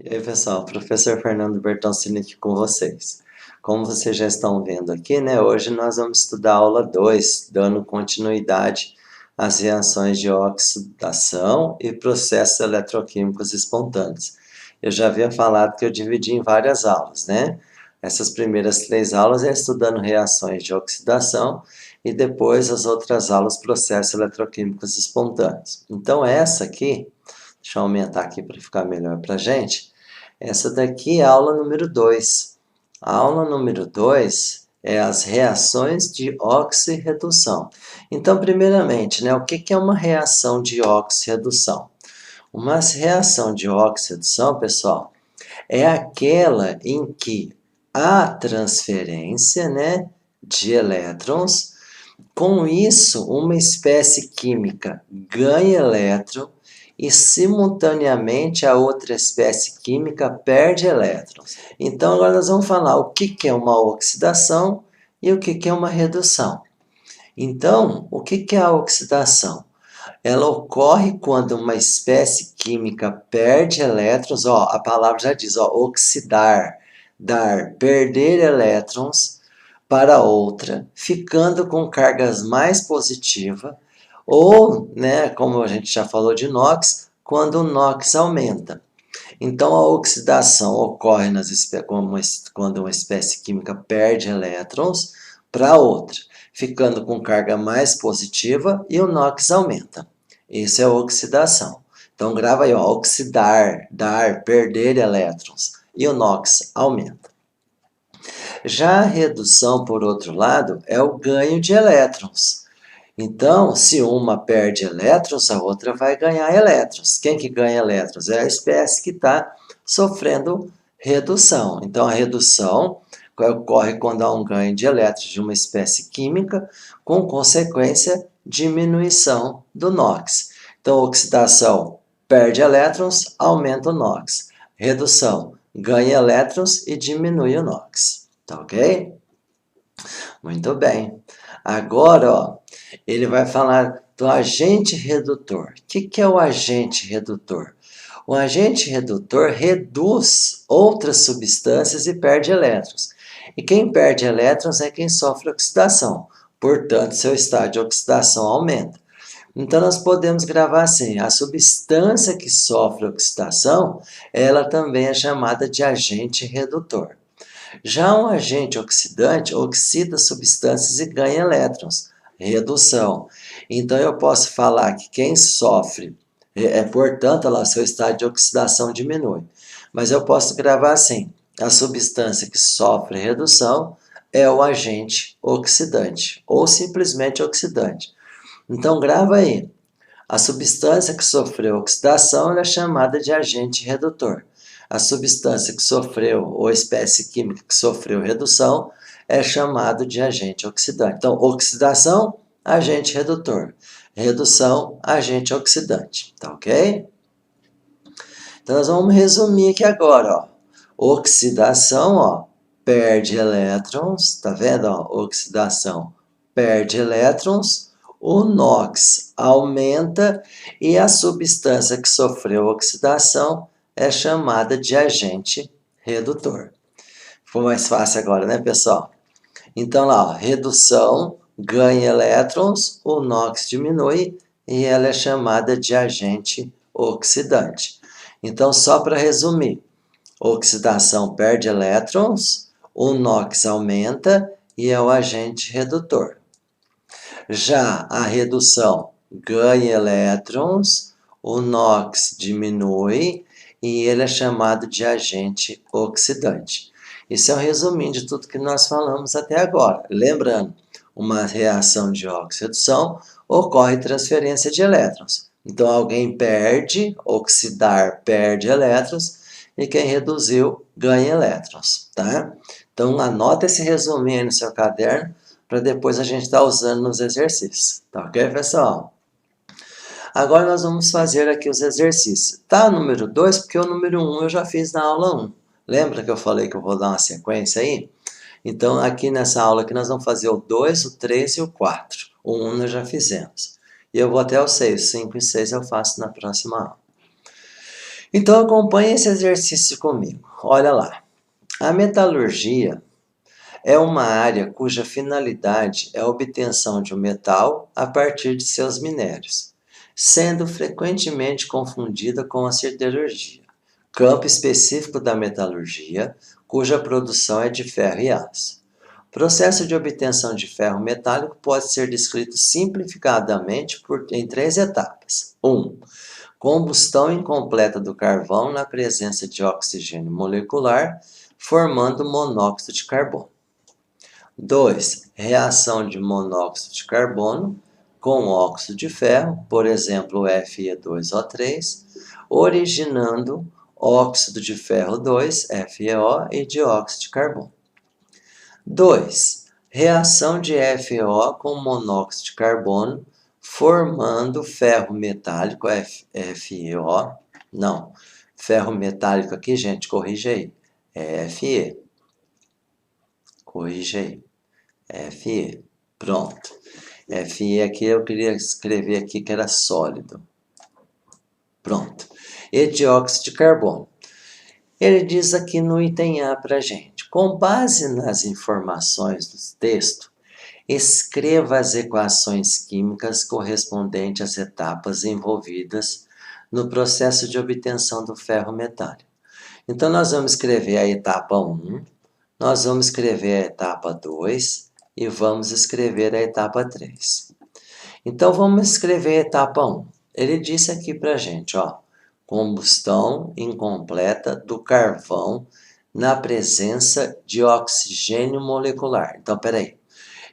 E aí, pessoal, professor Fernando Bertoncini aqui com vocês. Como vocês já estão vendo aqui, né, hoje nós vamos estudar a aula 2, dando continuidade às reações de oxidação e processos eletroquímicos espontâneos. Eu já havia falado que eu dividi em várias aulas, né? Essas primeiras 3 aulas é estudando reações de oxidação e depois as outras aulas processos eletroquímicos espontâneos. Então essa aqui, deixa eu aumentar aqui para ficar melhor para a gente. Essa daqui é a aula número 2. A aula número 2 é as reações de oxirredução. Então, primeiramente, né, o que é uma reação de oxirredução? Uma reação de oxirredução, pessoal, é aquela em que há transferência, né, de elétrons. Com isso, uma espécie química ganha elétron e, simultaneamente, a outra espécie química perde elétrons. Então, agora nós vamos falar o que é uma oxidação e o que é uma redução. Então, o que é a oxidação? Ela ocorre quando uma espécie química perde elétrons, ó, a palavra já diz, ó, oxidar, dar, perder elétrons para outra, ficando com cargas mais positivas, ou, né, como a gente já falou de NOx, quando o NOx aumenta. Então, a oxidação ocorre quando uma espécie química perde elétrons para outra, ficando com carga mais positiva e o NOx aumenta. Isso é oxidação. Então, grava aí, ó, oxidar, dar, perder elétrons e o NOx aumenta. Já a redução, por outro lado, é o ganho de elétrons. Então, se uma perde elétrons, a outra vai ganhar elétrons. Quem que ganha elétrons? É a espécie que está sofrendo redução. Então, a redução ocorre quando há um ganho de elétrons de uma espécie química, com consequência, diminuição do NOx. Então, oxidação perde elétrons, aumenta o NOx. Redução ganha elétrons e diminui o NOx. Tá ok? Muito bem. Agora, ó, ele vai falar do agente redutor. O que é o agente redutor? O agente redutor reduz outras substâncias e perde elétrons. E quem perde elétrons é quem sofre oxidação. Portanto, seu estado de oxidação aumenta. Então, nós podemos gravar assim: a substância que sofre oxidação, ela também é chamada de agente redutor. Já um agente oxidante oxida substâncias e ganha elétrons, redução. Então eu posso falar que quem sofre, portanto, lá, seu estado de oxidação diminui. Mas eu posso gravar assim: a substância que sofre redução é o agente oxidante, ou simplesmente oxidante. Então grava aí: a substância que sofreu oxidação é chamada de agente redutor. A substância que sofreu, ou espécie química que sofreu redução, é chamado de agente oxidante. Então, oxidação, agente redutor. Redução, agente oxidante. Tá ok? Então, nós vamos resumir aqui agora, ó. Oxidação, ó, perde elétrons, tá vendo, ó? Oxidação perde elétrons, o NOx aumenta e a substância que sofreu oxidação é chamada de agente redutor. Ficou mais fácil agora, né, pessoal? Então, lá, ó, redução ganha elétrons, o NOx diminui e ela é chamada de agente oxidante. Então, só para resumir, oxidação perde elétrons, o NOx aumenta e é o agente redutor. Já a redução ganha elétrons, o NOx diminui e ele é chamado de agente oxidante. Isso é um resuminho de tudo que nós falamos até agora. Lembrando, uma reação de oxirredução ocorre transferência de elétrons. Então, alguém perde, oxidar perde elétrons, e quem reduziu ganha elétrons, tá? Então, anota esse resuminho aí no seu caderno, para depois a gente estar usando nos exercícios, tá ok, pessoal? Agora nós vamos fazer aqui os exercícios. Tá o número 2, porque o número 1 eu já fiz na aula 1. Lembra que eu falei que eu vou dar uma sequência aí? Então, aqui nessa aula aqui, nós vamos fazer o 2, o 3 e o 4. O 1 nós já fizemos. E eu vou até o 6. 5 e 6 eu faço na próxima aula. Então acompanhe esse exercício comigo. Olha lá. A metalurgia é uma área cuja finalidade é a obtenção de um metal a partir de seus minérios, sendo frequentemente confundida com a siderurgia, campo específico da metalurgia, cuja produção é de ferro e aço. O processo de obtenção de ferro metálico pode ser descrito simplificadamente em 3 etapas. 1. Combustão incompleta do carvão na presença de oxigênio molecular, formando monóxido de carbono. 2. Reação de monóxido de carbono com óxido de ferro, por exemplo, Fe2O3, originando óxido de ferro 2, FeO, e dióxido de carbono. 2. Reação de FeO com monóxido de carbono, formando ferro metálico, FeO. Não, ferro metálico aqui, gente, corrige aí. É Fe. Corrige aí. Fe. Pronto. Fe aqui eu queria escrever aqui que era sólido. Pronto. E dióxido de carbono. Ele diz aqui no item A para a gente: com base nas informações do texto, escreva as equações químicas correspondentes às etapas envolvidas no processo de obtenção do ferro metálico. Então, nós vamos escrever a etapa 1, nós vamos escrever a etapa 2 e vamos escrever a etapa 3. Então, vamos escrever a etapa 1. Ele disse aqui para a gente, ó, combustão incompleta do carvão na presença de oxigênio molecular. Então, peraí.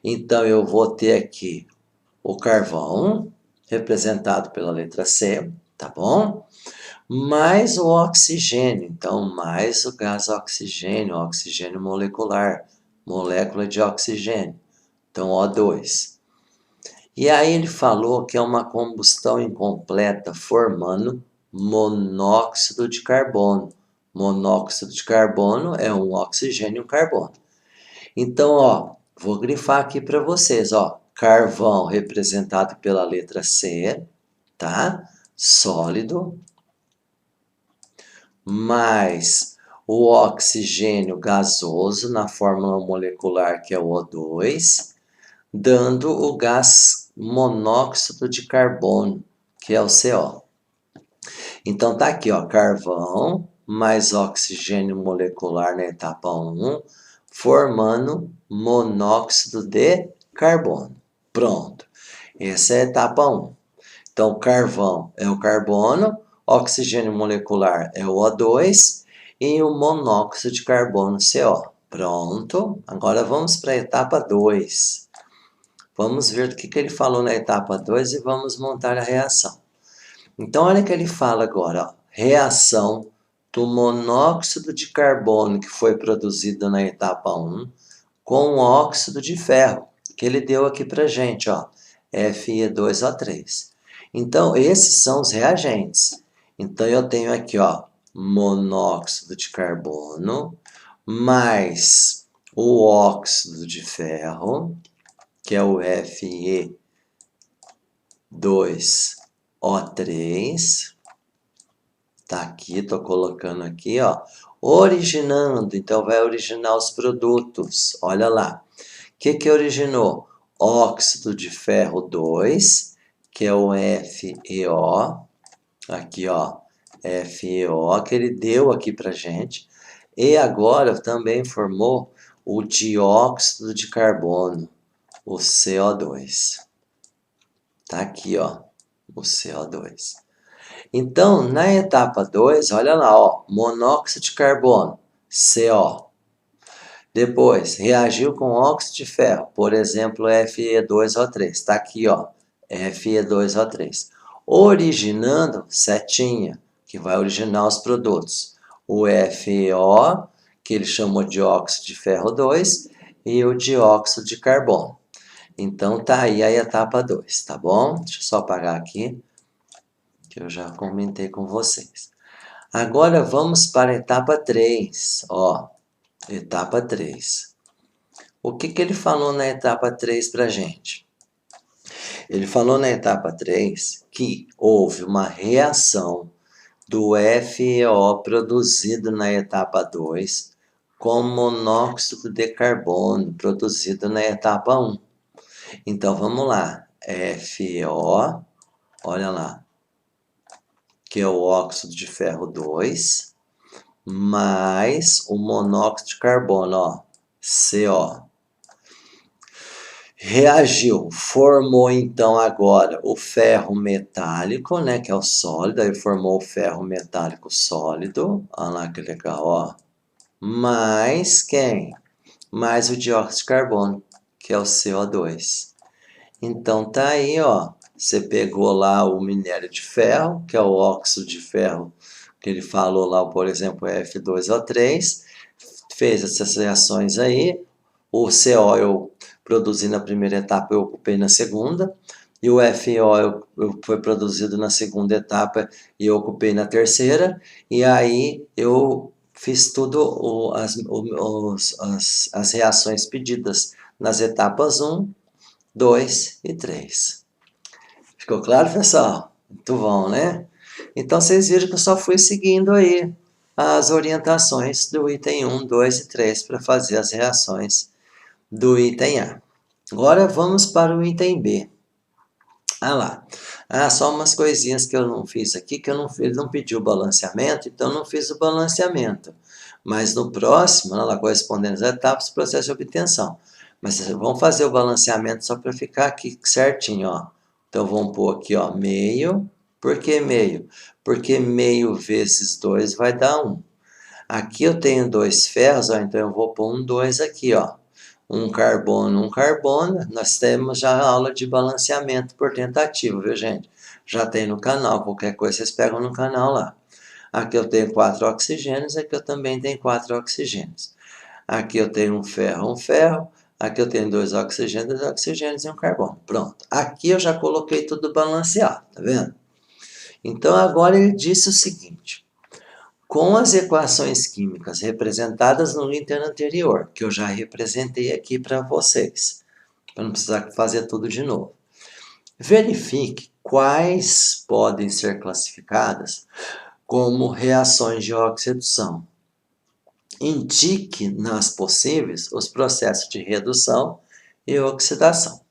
Então, eu vou ter aqui o carvão, representado pela letra C, tá bom? Mais o oxigênio. Então, mais o gás oxigênio, oxigênio molecular, molécula de oxigênio. Então, O2. E aí ele falou que é uma combustão incompleta formando monóxido de carbono. Monóxido de carbono é um oxigênio e um carbono. Então, ó, vou grifar aqui para vocês, ó, carvão representado pela letra C, tá? Sólido, mais o oxigênio gasoso na fórmula molecular que é o O2, dando o gás monóxido de carbono, que é o CO. Então tá aqui, ó, carvão mais oxigênio molecular na etapa 1, formando monóxido de carbono. Pronto. Essa é a etapa 1. Então, carvão é o carbono, oxigênio molecular é o O2 e o monóxido de carbono, CO. Pronto. Agora vamos para a etapa 2. Vamos ver o que ele falou na etapa 2 e vamos montar a reação. Então, olha o que ele fala agora, ó, reação do monóxido de carbono que foi produzido na etapa 1 com óxido de ferro, que ele deu aqui para gente, ó, Fe2O3. Então, esses são os reagentes. Então, eu tenho aqui, ó, monóxido de carbono mais o óxido de ferro, que é o Fe2O3. Tá aqui, tô colocando aqui, ó, originando. Então, vai originar os produtos. Olha lá. O que originou? Óxido de ferro 2, que é o FeO. Aqui, ó, FeO, que ele deu aqui pra gente. E agora também formou o dióxido de carbono, o CO2. Tá aqui, ó, o CO2. Então, na etapa 2, olha lá, ó, monóxido de carbono, CO. Depois, reagiu com óxido de ferro, por exemplo, Fe2O3. Está aqui, ó, Fe2O3. Originando setinha, que vai originar os produtos. O FeO, que ele chamou de óxido de ferro 2, e o dióxido de carbono. Então, tá aí a etapa 2, tá bom? Deixa eu só apagar aqui, que eu já comentei com vocês. Agora, vamos para a etapa 3, ó. Etapa 3. O que ele falou na etapa 3 para a gente? Ele falou na etapa 3 que houve uma reação do FeO produzido na etapa 2 com monóxido de carbono produzido na etapa 1. Então, vamos lá. FeO, olha lá, que é o óxido de ferro 2, mais o monóxido de carbono, ó, CO. Reagiu, formou então agora o ferro metálico, né, que é o sólido, aí formou o ferro metálico sólido, olha lá que legal, ó. Mais quem? Mais o dióxido de carbono, que é o CO2. Então tá aí, ó, você pegou lá o minério de ferro, que é o óxido de ferro, que ele falou lá, por exemplo, F2O3, fez essas reações aí, o CO eu produzi na primeira etapa, eu ocupei na segunda, e o FO foi produzido na segunda etapa e eu ocupei na terceira, e aí eu fiz tudo as reações pedidas nas etapas 1, 2 e 3. Ficou claro, pessoal? Muito bom, né? Então, vocês viram que eu só fui seguindo aí as orientações do item 1, 2 e 3 para fazer as reações do item A. Agora, vamos para o item B. Ah lá. Só umas coisinhas que eu não fiz aqui, que eu não fiz, não pediu o balanceamento, então não fiz o balanceamento. Mas no próximo, lá correspondendo às etapas, processo de obtenção. Mas vamos fazer o balanceamento só para ficar aqui certinho, ó. Então vamos pôr aqui, ó, meio. Por que meio? Porque meio vezes 2 vai dar 1. Aqui eu tenho 2 ferros, ó, então eu vou pôr um 2 aqui, ó. Um carbono. Nós temos já a aula de balanceamento por tentativa, viu, gente? Já tem no canal, qualquer coisa vocês pegam no canal lá. Aqui eu tenho 4 oxigênios, aqui eu também tenho 4 oxigênios. Aqui eu tenho um ferro. Aqui eu tenho 2 oxigênios e um carbono. Pronto. Aqui eu já coloquei tudo balanceado, tá vendo? Então agora ele disse o seguinte: com as equações químicas representadas no item anterior, que eu já representei aqui para vocês, para não precisar fazer tudo de novo, verifique quais podem ser classificadas como reações de oxidação. Indique nas possíveis os processos de redução e oxidação.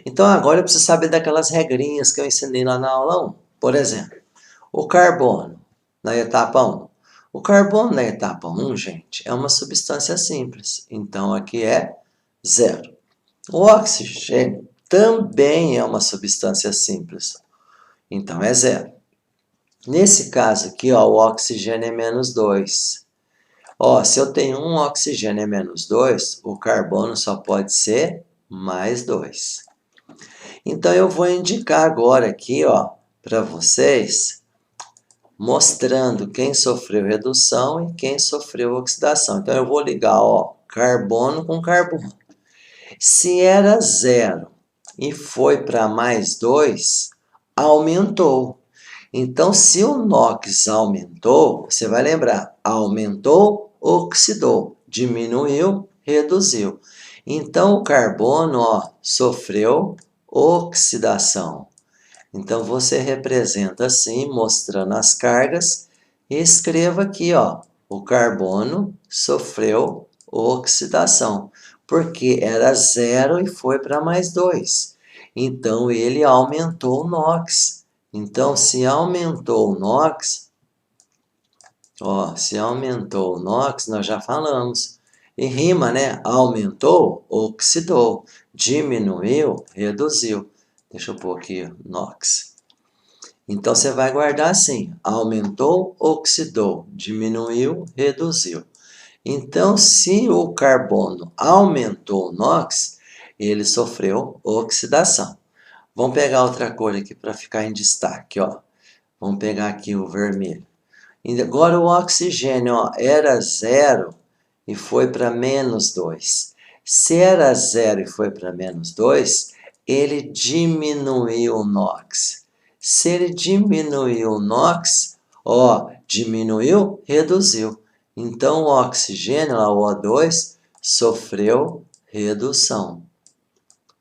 Então agora eu preciso saber daquelas regrinhas que eu ensinei lá na aula 1. Por exemplo, o carbono na etapa 1. O carbono na etapa 1, gente, é uma substância simples, então aqui é 0. O oxigênio também é uma substância simples, então é 0. Nesse caso aqui, ó, o oxigênio é menos 2. Ó, se eu tenho um oxigênio é menos 2, o carbono só pode ser mais 2. Então eu vou indicar agora aqui, ó, para vocês, mostrando quem sofreu redução e quem sofreu oxidação. Então, eu vou ligar, ó, carbono com carbono. Se era 0 e foi para mais 2, aumentou. Então, se o NOx aumentou, você vai lembrar, aumentou, oxidou, diminuiu, reduziu. Então, o carbono, ó, sofreu oxidação. Então, você representa assim, mostrando as cargas, e escreva aqui, ó, o carbono sofreu oxidação, porque era 0 e foi para mais 2. Então, ele aumentou o NOx. Então, se aumentou o NOx, ó, se aumentou o NOx, nós já falamos. E rima, né? Aumentou, oxidou. Diminuiu, reduziu. Deixa eu pôr aqui, NOx. Então, você vai guardar assim, aumentou, oxidou, diminuiu, reduziu. Então, se o carbono aumentou o NOx, ele sofreu oxidação. Vamos pegar outra cor aqui para ficar em destaque, ó. Vamos pegar aqui o vermelho. E agora o oxigênio, ó, era 0 e foi para menos 2. Se era 0 e foi para menos 2, ele diminuiu o NOx. Se ele diminuiu o NOx, ó, diminuiu, reduziu. Então, o oxigênio, lá, o O2, sofreu redução.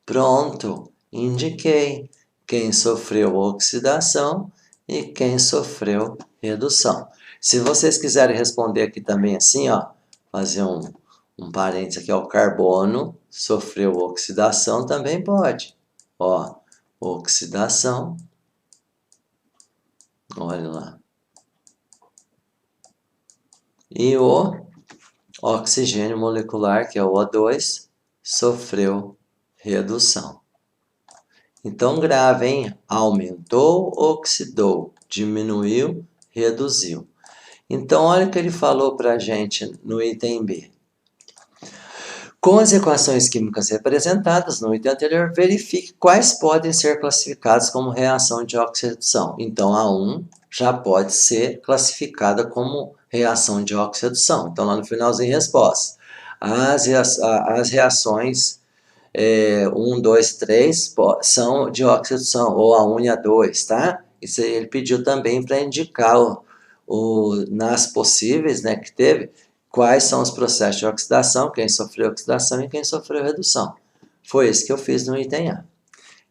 Pronto, indiquei. Quem sofreu oxidação e quem sofreu redução. Se vocês quiserem responder aqui também assim, ó, fazer um parênteses aqui, ó, o carbono sofreu oxidação, também pode. Ó, oxidação, olha lá. E o oxigênio molecular, que é o O2, sofreu redução. Então, grave, hein? Aumentou, oxidou, diminuiu, reduziu. Então, olha o que ele falou para a gente no item B. Com as equações químicas representadas no item anterior, verifique quais podem ser classificadas como reação de oxidação. Então, a 1 já pode ser classificada como reação de oxidação. Então, lá no finalzinho, resposta. As reações 1, 2, 3 são de oxidação, ou a 1 e a 2, tá? Isso aí ele pediu também para indicar nas possíveis, né, que teve, quais são os processos de oxidação, quem sofreu oxidação e quem sofreu redução. Foi isso que eu fiz no item A.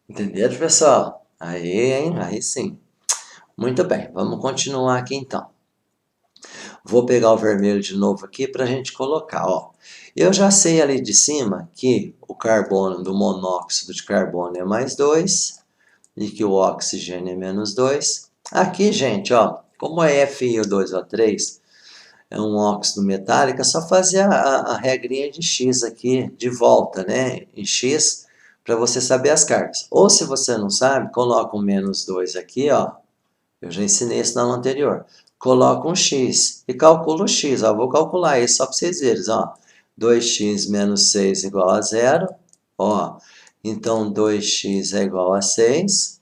Entenderam, pessoal? Aí, hein? Aí sim. Muito bem, vamos continuar aqui então. Vou pegar o vermelho de novo aqui para a gente colocar, ó. Eu já sei ali de cima que o carbono do monóxido de carbono é mais 2 e que o oxigênio é menos 2. Aqui, gente, ó, como é FiO2O3, é um óxido metálico, é só fazer a regrinha de X aqui, de volta, né, em X, para você saber as cargas. Ou se você não sabe, coloca um menos 2 aqui, ó, eu já ensinei isso na aula anterior. Coloca um x e calcula o x. Ó, vou calcular isso só para vocês verem. Ó, 2x menos 6 igual a 0. Ó, então, 2x é igual a 6.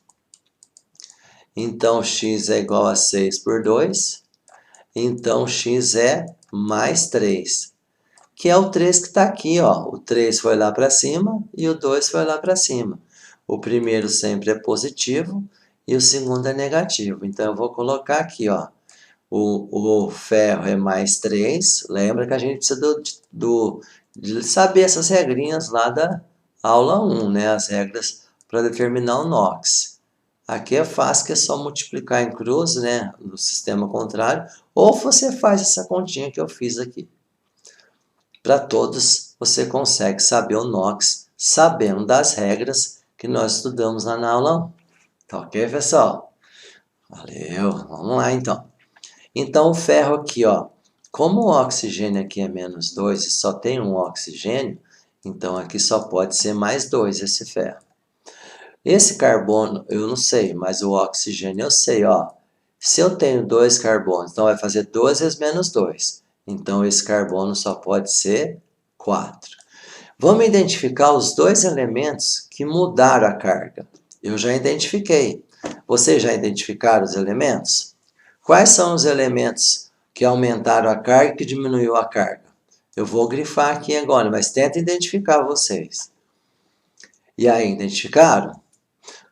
Então, x é igual a 6 por 2. Então, x é mais 3. Que é o 3 que está aqui. Ó. O 3 foi lá para cima e o 2 foi lá para cima. O primeiro sempre é positivo e o segundo é negativo. Então, eu vou colocar aqui, ó. O ferro é mais 3. Lembra que a gente precisa de saber essas regrinhas lá da aula 1, né? As regras para determinar o NOx. Aqui é fácil, que é só multiplicar em cruz, né? No sistema contrário. Ou você faz essa continha que eu fiz aqui. Para todos, você consegue saber o NOx sabendo das regras que nós estudamos lá na aula 1. Tá ok, pessoal? Valeu! Vamos lá, então. Então, o ferro aqui, ó, como o oxigênio aqui é menos 2 e só tem um oxigênio, então aqui só pode ser mais 2 esse ferro. Esse carbono eu não sei, mas o oxigênio eu sei, ó. Se eu tenho 2 carbonos, então vai fazer 2 vezes menos 2. Então, esse carbono só pode ser 4. Vamos identificar os dois elementos que mudaram a carga. Eu já identifiquei. Vocês já identificaram os elementos? Quais são os elementos que aumentaram a carga e que diminuiu a carga? Eu vou grifar aqui agora, mas tenta identificar vocês. E aí, identificaram?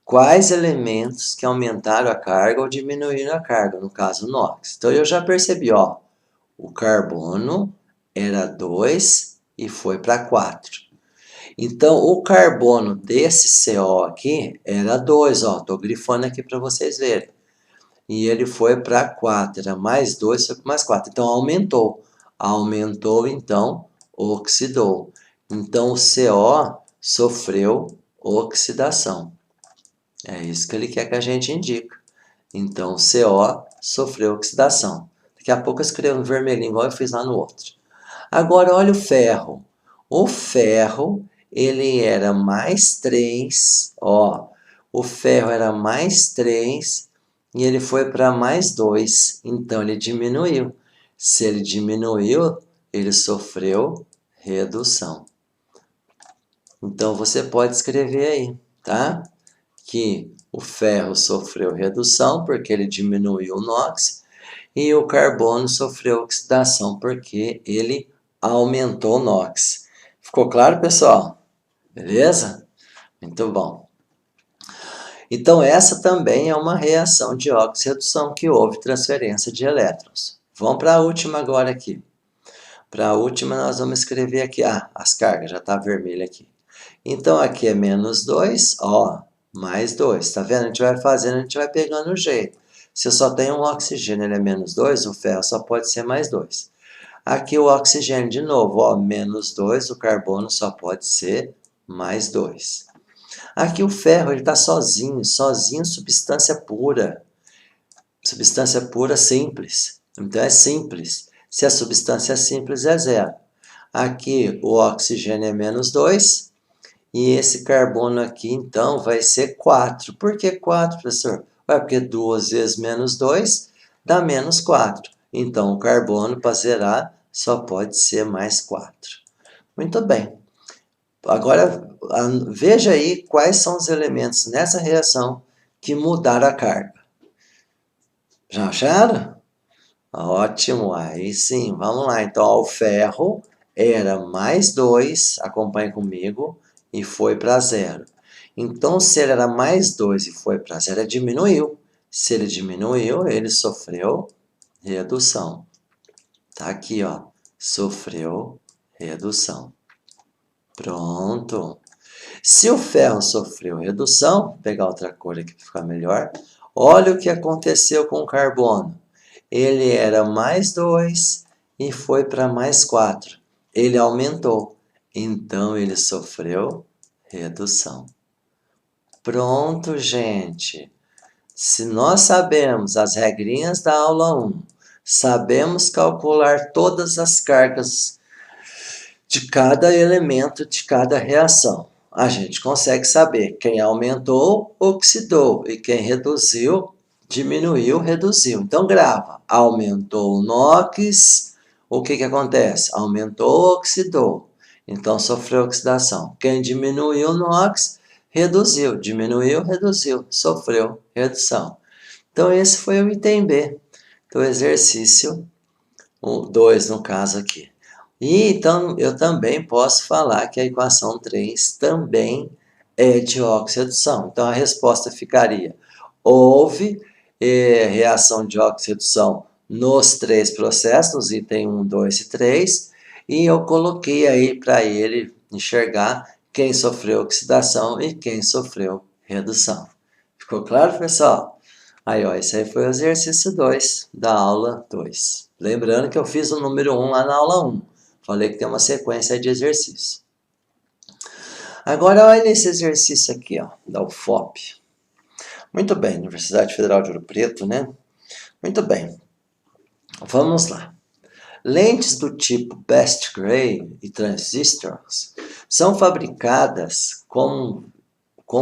Quais elementos que aumentaram a carga ou diminuíram a carga? No caso, o NOx. Então, eu já percebi, ó, o carbono era 2 e foi para 4. Então, o carbono desse CO aqui era 2, ó, estou grifando aqui para vocês verem. E ele foi para 4, era mais 2, foi para mais 4. Então, aumentou. Aumentou, então, oxidou. Então, o CO sofreu oxidação. É isso que ele quer que a gente indique. Então, o CO sofreu oxidação. Daqui a pouco eu escrevo no vermelhinho, igual eu fiz lá no outro. Agora, olha o ferro. O ferro, ele era mais 3, ó. O ferro era mais 3 e ele foi para mais 2, então ele diminuiu. Se ele diminuiu, ele sofreu redução. Então, você pode escrever aí, tá? Que o ferro sofreu redução porque ele diminuiu o NOx e o carbono sofreu oxidação porque ele aumentou o NOx. Ficou claro, pessoal? Beleza? Muito bom. Então, essa também é uma reação de oxi-redução que houve transferência de elétrons. Vamos para a última agora aqui. Para a última, nós vamos escrever aqui, as cargas, já está vermelho aqui. Então, aqui é menos 2, ó, mais 2. Tá vendo? A gente vai fazendo, a gente vai pegando o jeito. Se eu só tenho um oxigênio, ele é menos 2, o ferro só pode ser mais 2. Aqui o oxigênio de novo, ó, menos 2, o carbono só pode ser mais 2. Aqui o ferro, ele está sozinho, substância pura. Substância pura simples. Então é simples. Se a substância é simples, é zero. Aqui o oxigênio é menos 2. E esse carbono aqui, então, vai ser 4. Por que 4, professor? Ué, porque 2 vezes menos 2 dá menos 4. Então, o carbono, para zerar, só pode ser mais 4. Muito bem. Agora, veja aí quais são os elementos nessa reação que mudaram a carga. Já acharam? Ótimo, aí sim, vamos lá. Então, ó, o ferro era mais 2, acompanhe comigo, e foi para zero. Então, se ele era mais 2 e foi para zero, ele diminuiu. Se ele diminuiu, ele sofreu redução. Tá aqui, ó, sofreu redução. Pronto. Se o ferro sofreu redução, vou pegar outra cor aqui para ficar melhor. Olha o que aconteceu com o carbono. Ele era mais 2 e foi para mais 4. Ele aumentou, então ele sofreu redução. Pronto, gente. Se nós sabemos as regrinhas da aula 1, sabemos calcular todas as cargas de cada elemento de cada reação, a gente consegue saber quem aumentou, oxidou, e quem reduziu, diminuiu, reduziu. Então, grava. Aumentou o NOx, o que acontece? Aumentou, oxidou. Então, sofreu oxidação. Quem diminuiu o NOx, reduziu. Diminuiu, reduziu. Sofreu redução. Então, esse foi o item B do exercício 2, no caso aqui. E então eu também posso falar que a equação 3 também é de oxidação. Então a resposta ficaria: houve reação de oxidação nos 3 processos, item 1, 2 e 3, e eu coloquei aí para ele enxergar quem sofreu oxidação e quem sofreu redução. Ficou claro, pessoal? Aí, ó, esse aí foi o exercício 2 da aula 2. Lembrando que eu fiz o número 1 lá na aula 1. Falei que tem uma sequência de exercícios. Agora, olha esse exercício aqui, ó, da UFOP. Muito bem, Universidade Federal de Ouro Preto, né? Muito bem. Vamos lá. Lentes do tipo Best Gray e transistors são fabricadas com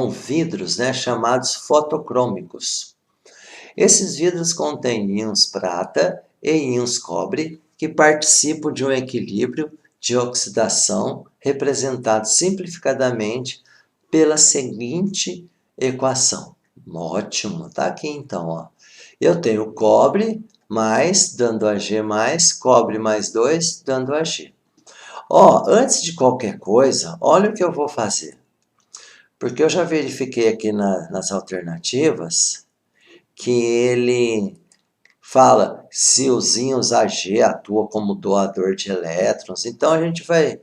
vidros, né, chamados fotocrômicos. Esses vidros contêm íons prata e íons cobre que participam de um equilíbrio de oxidação representado simplificadamente pela seguinte equação. Ótimo, tá aqui então, ó. Eu tenho cobre mais, dando Ag mais, cobre mais 2, dando Ag. Ó, antes de qualquer coisa, olha o que eu vou fazer. Porque eu já verifiquei aqui nas alternativas que ele fala se os íons Ag atuam como doador de elétrons. Então, a gente vai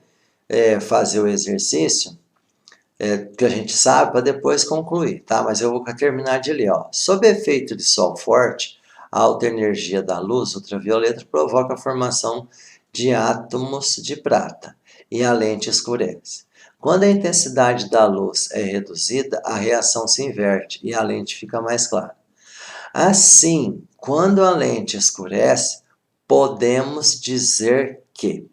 fazer o exercício que a gente sabe para depois concluir, tá? Mas eu vou terminar de ler, ó. Sob efeito de sol forte, a alta energia da luz ultravioleta provoca a formação de átomos de prata e a lente escurece. Quando a intensidade da luz é reduzida, a reação se inverte e a lente fica mais clara. Assim, quando a lente escurece, podemos dizer que...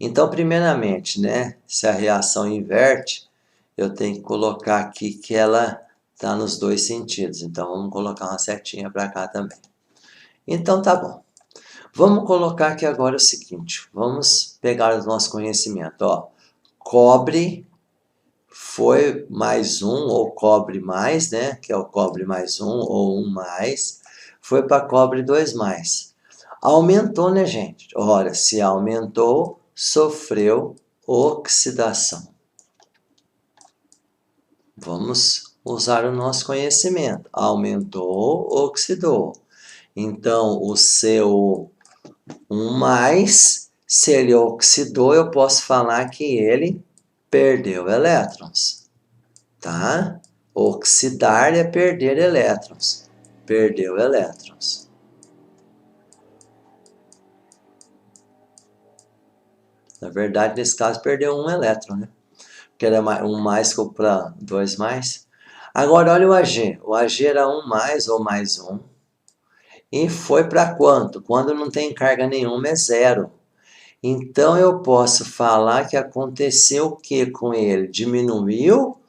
Então, primeiramente, né, se a reação inverte, eu tenho que colocar aqui que ela está nos dois sentidos. Então, vamos colocar uma setinha para cá também. Então, tá bom. Vamos colocar aqui agora o seguinte. Vamos pegar o nosso conhecimento. Ó, cobre foi mais 1, ou cobre mais, né? Que é o cobre mais 1, ou 1 mais. Foi para cobre 2 mais. Aumentou, né, gente? Olha, se aumentou, sofreu oxidação. Vamos usar o nosso conhecimento. Aumentou, oxidou. Então, o seu 1 mais, se ele oxidou, eu posso falar que ele perdeu elétrons. Tá? Oxidar é perder elétrons. perdeu elétrons. Na verdade, nesse caso, perdeu um elétron, né? Porque era um mais para 2 mais. Agora, olha o AG. O AG era 1 mais ou mais 1. E foi para quanto? Quando não tem carga nenhuma, é 0. Então, eu posso falar que aconteceu o que com ele? Diminuiu?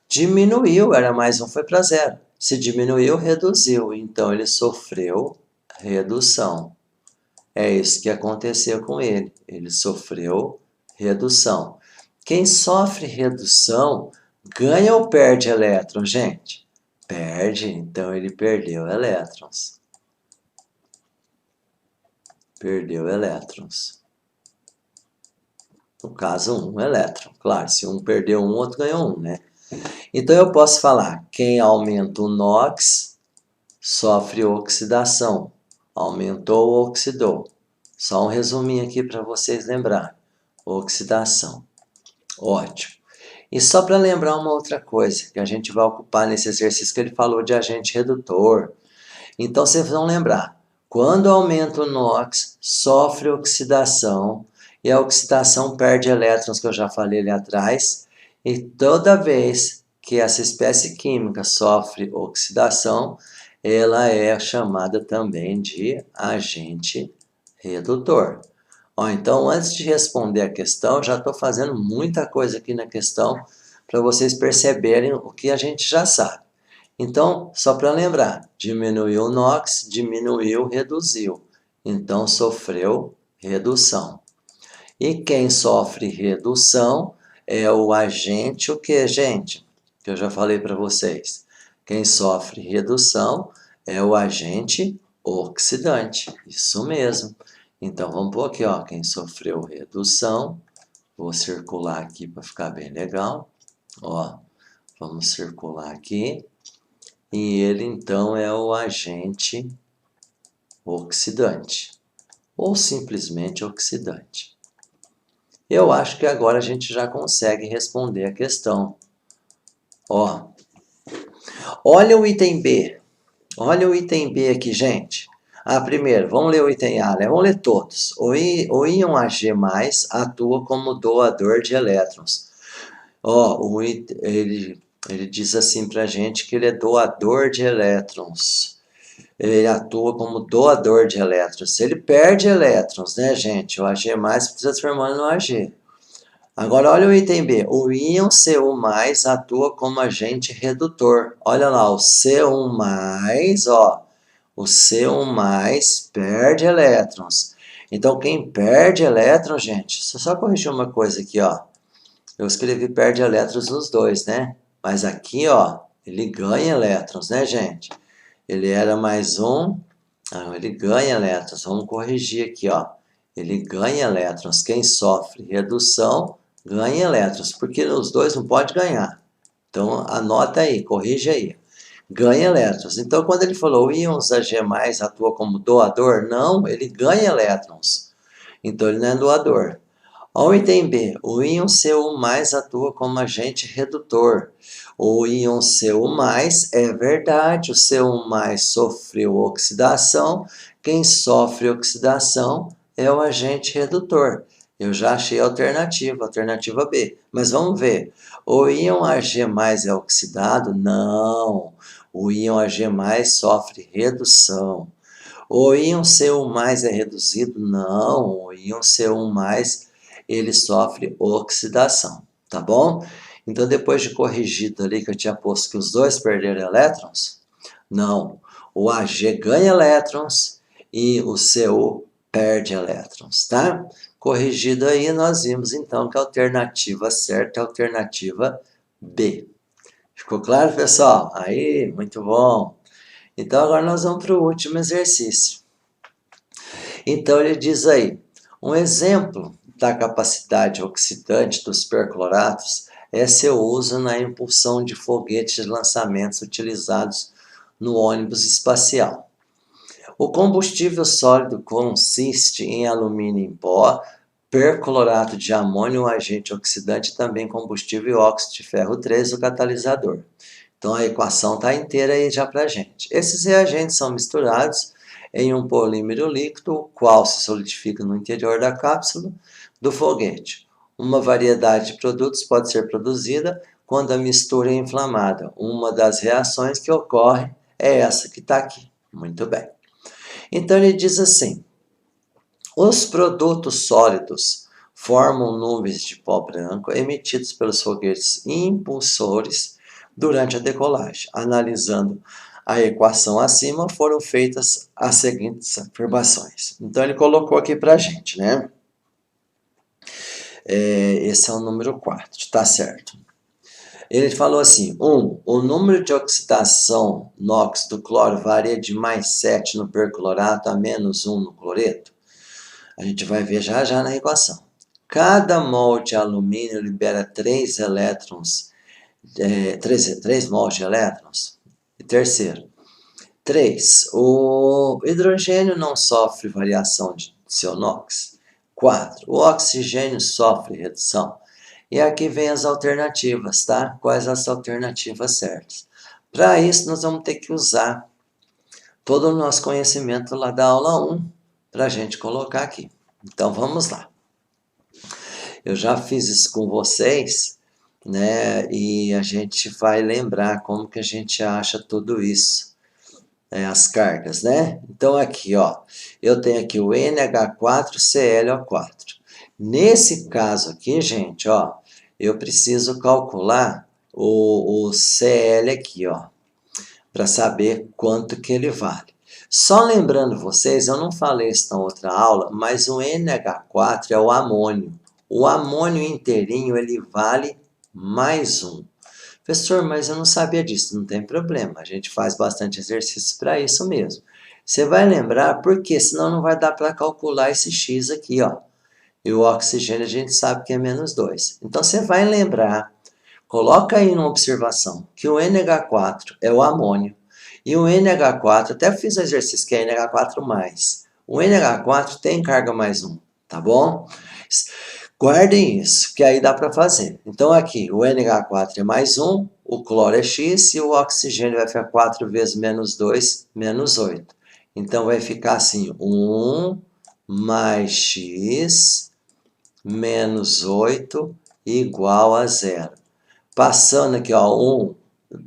Diminuiu, era mais 1, foi para 0. Se diminuiu, reduziu. Então, ele sofreu redução. É isso que aconteceu com ele. Ele sofreu redução. Quem sofre redução ganha ou perde elétrons, gente? Perde, então ele perdeu elétrons. Perdeu elétrons. No caso, um elétron. Claro, se um perdeu um, outro ganhou um, né? Então eu posso falar, quem aumenta o NOx sofre oxidação. Aumentou ou oxidou. Só um resuminho aqui para vocês lembrar. Oxidação. Ótimo. E só para lembrar uma outra coisa, que a gente vai ocupar nesse exercício que ele falou de agente redutor. Então, vocês vão lembrar, quando aumenta o NOx, sofre oxidação, e a oxidação perde elétrons, que eu já falei ali atrás, e toda vez que essa espécie química sofre oxidação, ela é chamada também de agente redutor. Ó, então, antes de responder a questão, já estou fazendo muita coisa aqui na questão para vocês perceberem o que a gente já sabe. Então, só para lembrar, diminuiu o NOx, diminuiu, reduziu. Então, sofreu redução. E quem sofre redução é o agente, o que, gente? Que eu já falei para vocês. Quem sofre redução é o agente oxidante. Isso mesmo. Então, vamos pôr aqui, ó, quem sofreu redução. Vou circular aqui para ficar bem legal. Ó, vamos circular aqui. E ele, então, é o agente oxidante. Ou simplesmente oxidante. Eu acho que agora a gente já consegue responder a questão. Ó, olha o item B. Olha o item B aqui, gente. Primeiro, vamos ler o item A, né? Vamos ler todos. O íon Ag+, atua como doador de elétrons. Ó, ele diz assim pra gente que ele é doador de elétrons. Ele atua como doador de elétrons. Ele perde elétrons, né, gente? O Ag+, precisa transformando no Ag. Agora, olha o item B. O íon Cu+, atua como agente redutor. Olha lá, o Cu+, ó. O Cu+ perde elétrons. Então, quem perde elétrons, gente, só corrigir uma coisa aqui, ó. Eu escrevi perde elétrons nos dois, né? Mas aqui, ó, ele ganha elétrons, né, gente? Ele era mais um, ele ganha elétrons. Vamos corrigir aqui, ó. Ele ganha elétrons. Quem sofre redução ganha elétrons, porque os dois não pode ganhar. Então, anota aí, corrige aí. Ganha elétrons. Então, quando ele falou o íon Ag+ atua como doador, não, ele ganha elétrons. Então, ele não é doador. Olha o item B. O íon Cu+ atua como agente redutor. O íon Cu+, é verdade, o Cu+ sofreu oxidação. Quem sofre oxidação é o agente redutor. Eu já achei a alternativa B. Mas vamos ver. O íon Ag+ é oxidado? Não. O íon Ag+ sofre redução. O íon Cu+ é reduzido? Não. O íon Cu+ ele sofre oxidação, tá bom? Então, depois de corrigido ali que eu tinha posto que os dois perderam elétrons, não. O Ag ganha elétrons e o Cu perde elétrons, tá? Corrigido aí, nós vimos então que a alternativa certa é a alternativa B. Ficou claro, pessoal? Aí, muito bom. Então, agora nós vamos para o último exercício. Então, ele diz aí, um exemplo da capacidade oxidante dos percloratos é seu uso na impulsão de foguetes de lançamentos utilizados no ônibus espacial. O combustível sólido consiste em alumínio em pó, perclorato de amônio, um agente oxidante, e também combustível e óxido de ferro 3, o catalisador. Então a equação está inteira aí já para a gente. Esses reagentes são misturados em um polímero líquido, o qual se solidifica no interior da cápsula do foguete. Uma variedade de produtos pode ser produzida quando a mistura é inflamada. Uma das reações que ocorre é essa que está aqui. Muito bem. Então ele diz assim: os produtos sólidos formam nuvens de pó branco emitidos pelos foguetes impulsores durante a decolagem. Analisando a equação acima, foram feitas as seguintes afirmações. Então ele colocou aqui para a gente, né? Esse é o número 4, tá certo. Ele falou assim: o número de oxidação NOx do cloro varia de +7 no perclorato a -1 no cloreto. A gente vai ver já já na equação. Cada mol de alumínio libera 3 elétrons, 3 mols de elétrons. E terceiro, 3. O hidrogênio não sofre variação de seu NOx. 4. O oxigênio sofre redução. E aqui vem as alternativas, tá? Quais as alternativas certas? Para isso, nós vamos ter que usar todo o nosso conhecimento lá da aula 1 para a gente colocar aqui. Então, vamos lá. Eu já fiz isso com vocês, né? E a gente vai lembrar como que a gente acha tudo isso. As cargas, né? Então, aqui, ó, eu tenho aqui o NH4ClO4. Nesse caso aqui, gente, ó, eu preciso calcular o Cl aqui, ó, para saber quanto que ele vale. Só lembrando vocês, eu não falei isso na outra aula, mas o NH4 é o amônio. O amônio inteirinho, ele vale +1. Professor, mas eu não sabia disso. Não tem problema, a gente faz bastante exercício para isso mesmo. Você vai lembrar, porque senão não vai dar para calcular esse X aqui, ó. E o oxigênio a gente sabe que é -2. Então você vai lembrar, coloca aí numa observação, que o NH4 é o amônio. E o NH4, até fiz o exercício que é NH4+. O NH4 tem carga +1, tá bom? Guardem isso, que aí dá para fazer. Então aqui, o NH4 é +1, o cloro é X e o oxigênio vai ficar 4 vezes -2, -8. Então vai ficar assim, 1 mais X menos 8 igual a 0. Passando aqui, ó, 1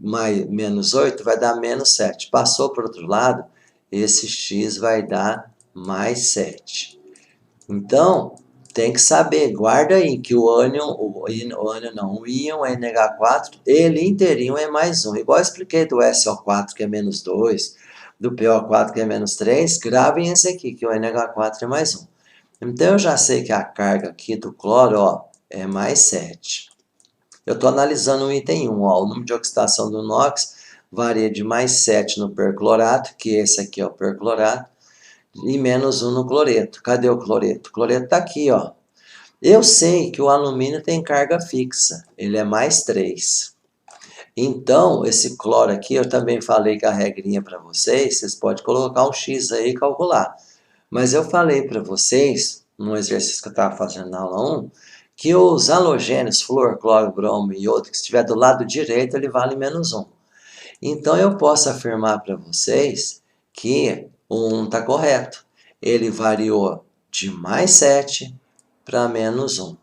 mais -8 vai dar -7. Passou para o outro lado, esse X vai dar +7. Então, tem que saber, guarda aí, que o íon NH4, ele inteirinho é +1. Igual eu expliquei do SO4, que é -2, do PO4, que é -3, gravem esse aqui, que o NH4 é +1. Então, eu já sei que a carga aqui do cloro, ó, é +7. Eu estou analisando o item 1, ó, o número de oxidação do NOx varia de +7 no perclorato, que esse aqui é o perclorato, e -1 no cloreto. Cadê o cloreto? O cloreto está aqui, ó. Eu sei que o alumínio tem carga fixa, ele é +3. Então, esse cloro aqui, eu também falei que a regrinha para vocês podem colocar um X aí e calcular. Mas eu falei para vocês, no exercício que eu estava fazendo na aula 1, que os halogênios, flúor, cloro, bromo e outro, que estiver do lado direito, ele vale -1. Então, eu posso afirmar para vocês que o 1 está correto. Ele variou de +7 para -1.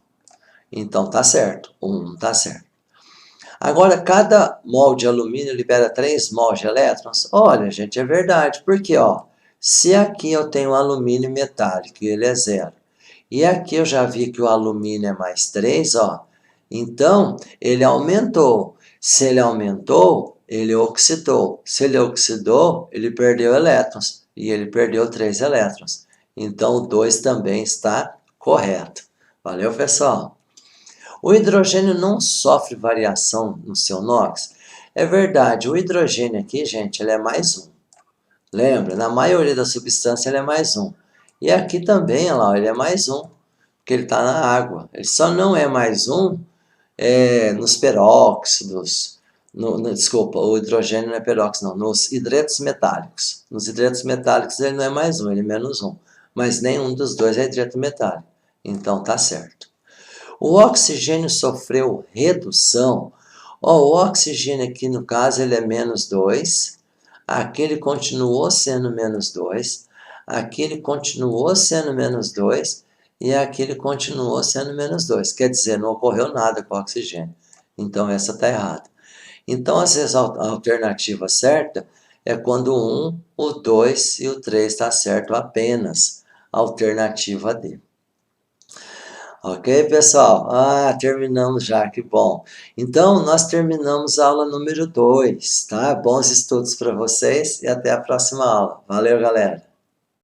Então, tá certo. O 1 tá certo. Agora, cada mol de alumínio libera 3 mols de elétrons? Olha, gente, é verdade. Porque, ó, se aqui eu tenho alumínio metálico e ele é 0, e aqui eu já vi que o alumínio é +3, ó, então ele aumentou. Se ele aumentou, ele oxidou. Se ele oxidou, ele perdeu elétrons. E ele perdeu 3 elétrons. Então, o 2 também está correto. Valeu, pessoal? O hidrogênio não sofre variação no seu NOx? É verdade, o hidrogênio aqui, gente, ele é +1. Lembra? Na maioria das substâncias ele é +1. E aqui também, olha lá, ele é +1, porque ele está na água. Ele só não é +1 nos peróxidos, desculpa, o hidrogênio não é peróxido, não, nos hidretos metálicos. Nos hidretos metálicos ele não é +1, ele é -1. Mas nenhum dos dois é hidreto metálico. Então tá certo. O oxigênio sofreu redução? Ó, o oxigênio aqui, no caso, ele é -2. Aqui ele continuou sendo -2. Aqui ele continuou sendo -2. E aqui ele continuou sendo -2. Quer dizer, não ocorreu nada com o oxigênio. Então, essa está errada. Então, a alternativa certa é quando o 1, o 2 e o 3 está certo apenas. Alternativa D. Ok, pessoal? Terminamos já, que bom. Então, nós terminamos a aula número 2, tá? Bons estudos para vocês e até a próxima aula. Valeu, galera!